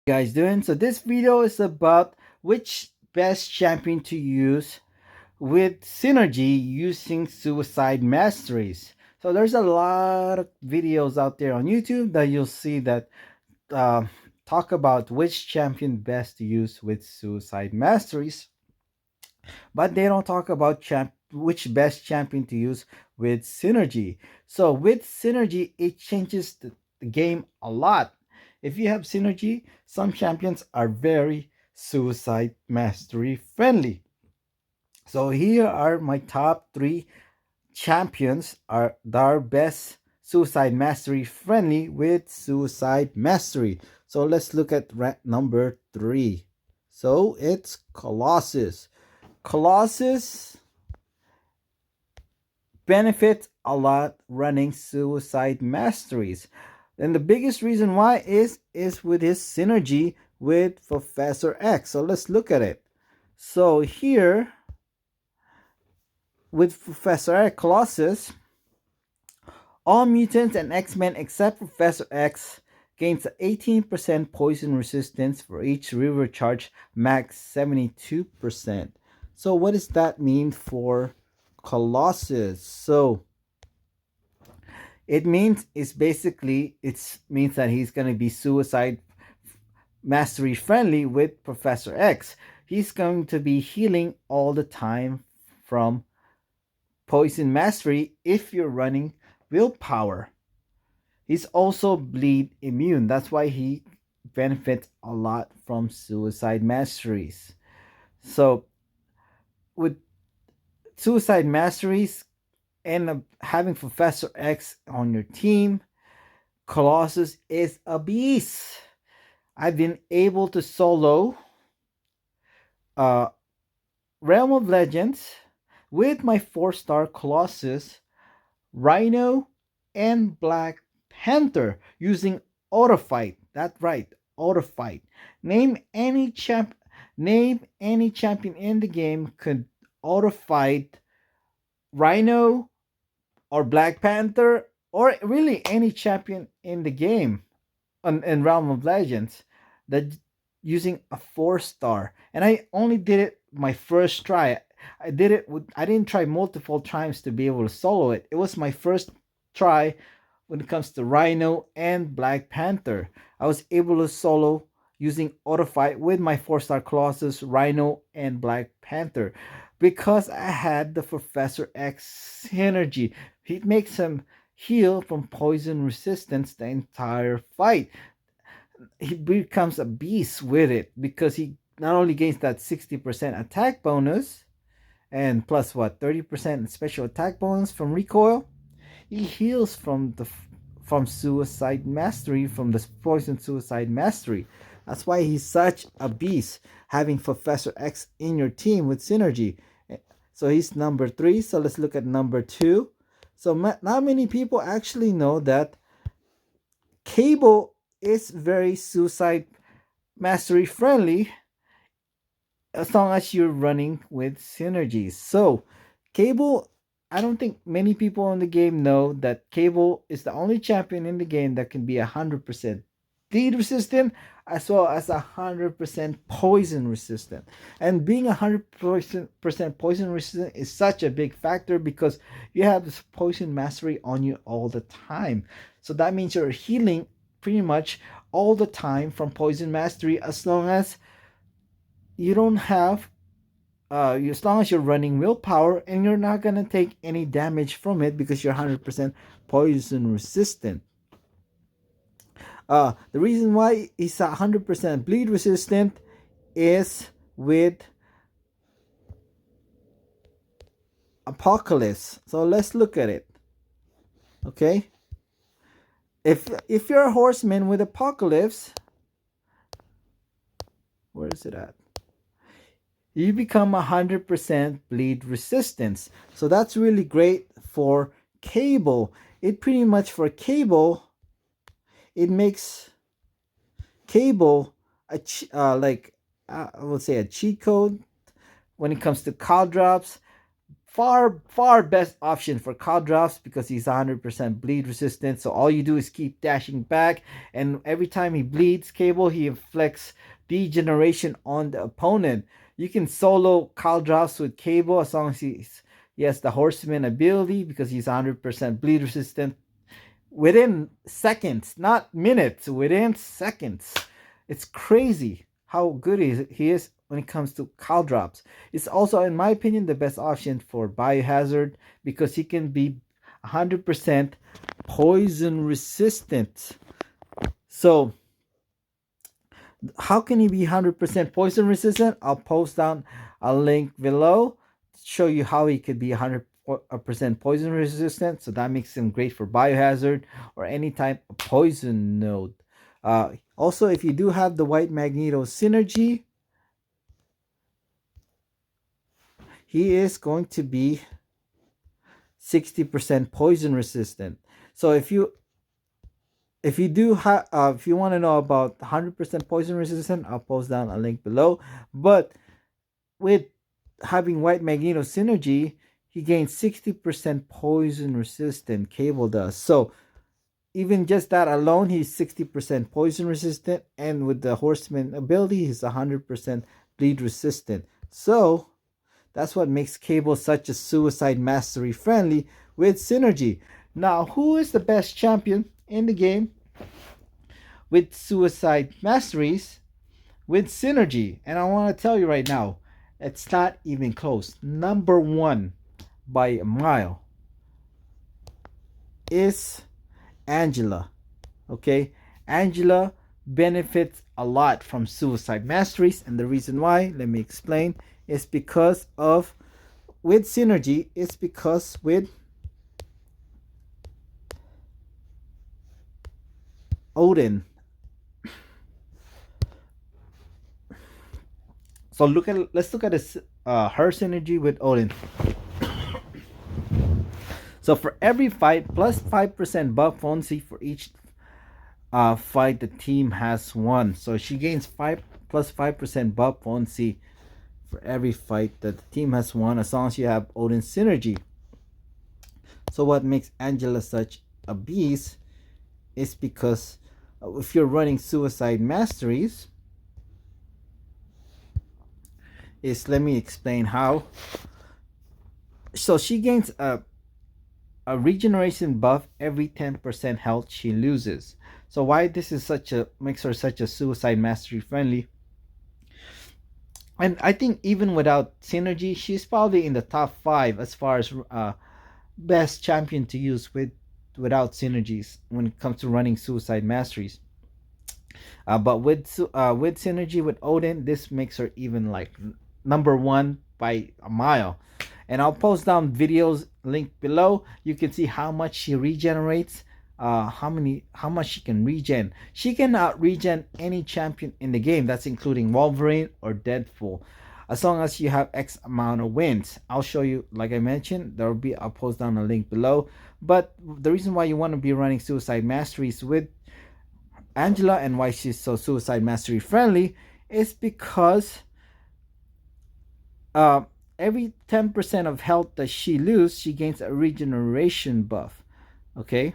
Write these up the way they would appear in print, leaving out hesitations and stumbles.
Guys doing? So this video is about which best champion to use with Synergy using Suicide Masteries. So there's a lot of videos out there on YouTube that you'll see that uh, talk about which champion best to use with Suicide Masteries, but they don't talk about which best champion to use with Synergy. So with Synergy, it changes the game a lot. If you have Synergy, some champions are very Suicide Mastery friendly. So here are my top three champions are that are best Suicide Mastery friendly with Suicide Mastery. So let's look at rank number three. So it's Colossus. Colossus benefits a lot running Suicide Masteries. And the biggest reason why is with his synergy with Professor X. So let's look at it. So here with Professor X, Colossus, all mutants and X-Men except Professor X gains 18% poison resistance for each river charge, max 72%. So what does that mean for Colossus? So it means that he's gonna be suicide mastery friendly with Professor X. He's going to be healing all the time from poison mastery if you're running willpower. He's also bleed immune. That's why he benefits a lot from suicide masteries. So with suicide masteries and having Professor X on your team, Colossus is a beast. I've been able to solo uh, Realm of Legends with my 4-star Colossus, Rhino, and Black Panther using auto fight. That's right, auto fight. Name any champ. Name any champion in the game could auto fight Rhino or Black Panther or really any champion in the game in Realm of Legends that using a 4-star. And I only did it my first try. I didn't try multiple times to be able to solo it. It was my first try when it comes to Rhino and Black Panther. I was able to solo using auto fight with my 4-star Colossus, Rhino, and Black Panther because I had the Professor X synergy. He makes him heal from poison resistance the entire fight. He becomes a beast with it because he not only gains that 60% attack bonus and plus what 30% special attack bonus from recoil, he heals from suicide mastery, from the poison suicide mastery. That's why he's such a beast, having Professor X in your team with synergy. So he's number three. So let's look at number two. So not many people actually know that Cable is very suicide mastery friendly as long as you're running with synergies. So Cable, I don't think many people in the game know that Cable is the only champion in the game that can be 100% bleed resistant as well as 100% poison resistant. And being 100% poison resistant is such a big factor because you have this poison mastery on you all the time. So that means you're healing pretty much all the time from poison mastery as long as you don't have as long as you're running willpower and you're not gonna take any damage from it because you're 100% poison resistant. The reason why it's 100% bleed resistant is with Apocalypse. So let's look at it. Okay, if you're a horseman with Apocalypse, where is it at? You become 100% bleed resistance. So that's really great for Cable. It pretty much for Cable, it makes Cable I would say a cheat code when it comes to call drops far best option for cow drops because he's 100% bleed resistant. So all you do is keep dashing back, and every time he bleeds Cable, he inflicts degeneration on the opponent. You can solo cow drops with Cable as long as he has the horseman ability because he's 100% bleed resistant within seconds, not minutes, within seconds. It's crazy how good he is when it comes to cow drops. It's also, in my opinion, the best option for Biohazard because he can be 100% poison resistant. So, how can he be 100% poison resistant? I'll post down a link below to show you how he could be 100% poison resistant. So that makes him great for Biohazard or any type of poison node. Also, if you do have the White Magneto Synergy, he is going to be 60% poison resistant. So if you do have if you want to know about 100% poison resistant, I'll post down a link below. But with having White Magneto Synergy, he gains 60% poison resistant. Cable does. So even just that alone, he's 60% poison resistant, and with the Horseman ability, he's 100% bleed resistant. So that's what makes Cable such a Suicide Mastery friendly with Synergy. Now, who is the best champion in the game with Suicide Masteries with Synergy? And I want to tell you right now, it's not even close. Number one by a mile is Angela. Okay, Angela benefits a lot from Suicide Masteries, and the reason why, let me explain, is because of with Synergy, it's because with Odin. So let's look at this her synergy with Odin. So for every fight, plus 5% buff Fonzie for each fight the team has won. So she gains 5% buff Fonzie for every fight that the team has won as long as you have Odin synergy. So what makes Angela such a beast is because if you're running Suicide Masteries, let me explain how. So she gains a regeneration buff every 10% health she loses. So why this is makes her such a Suicide Mastery friendly. And I think even without synergy, she's probably in the top 5 as far as best champion to use without synergies when it comes to running Suicide Masteries. But with synergy with Odin, this makes her even like number 1 by a mile. And I'll post down videos linked below. You can see how much she regenerates, how much she can regen. She can regen any champion in the game. That's including Wolverine or Deadpool, as long as you have X amount of wins. I'll show you, like I mentioned, I'll post down a link below. But the reason why you want to be running Suicide Masteries with Angela and why she's so Suicide Mastery friendly is because every 10% of health that she loses, she gains a regeneration buff. Okay,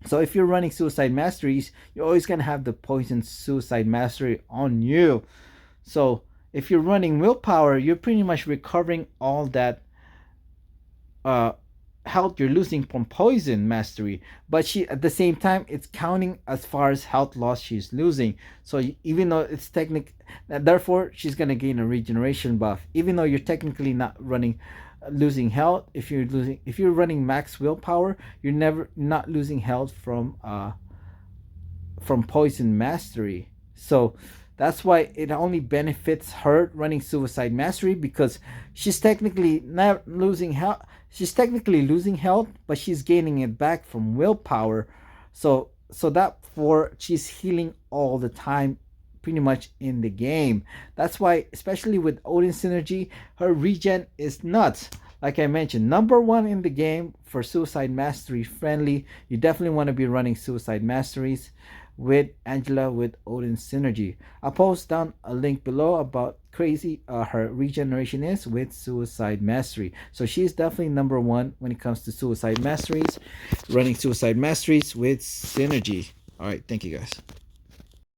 so if you're running Suicide Masteries, you're always gonna have the Poison Suicide Mastery on you. So if you're running Willpower, you're pretty much recovering all that health you're losing from Poison Mastery, but she at the same time it's counting as far as health loss she's losing. So even though it's therefore she's gonna gain a regeneration buff, even though you're technically not running losing health. If you're running max Willpower, you're not losing health from Poison Mastery. So that's why it only benefits her running Suicide Mastery, because she's technically not losing health. She's technically losing health, but she's gaining it back from Willpower. So that she's healing all the time, pretty much in the game. That's why, especially with Odin synergy, her regen is nuts. Like I mentioned, number 1 in the game for Suicide Mastery friendly. You definitely want to be running Suicide Masteries. with Angela with Odin's Synergy. I'll post down a link below about crazy her regeneration is with Suicide Mastery. So she's definitely number one when it comes to Suicide Masteries, running Suicide Masteries with Synergy. All right, thank you guys.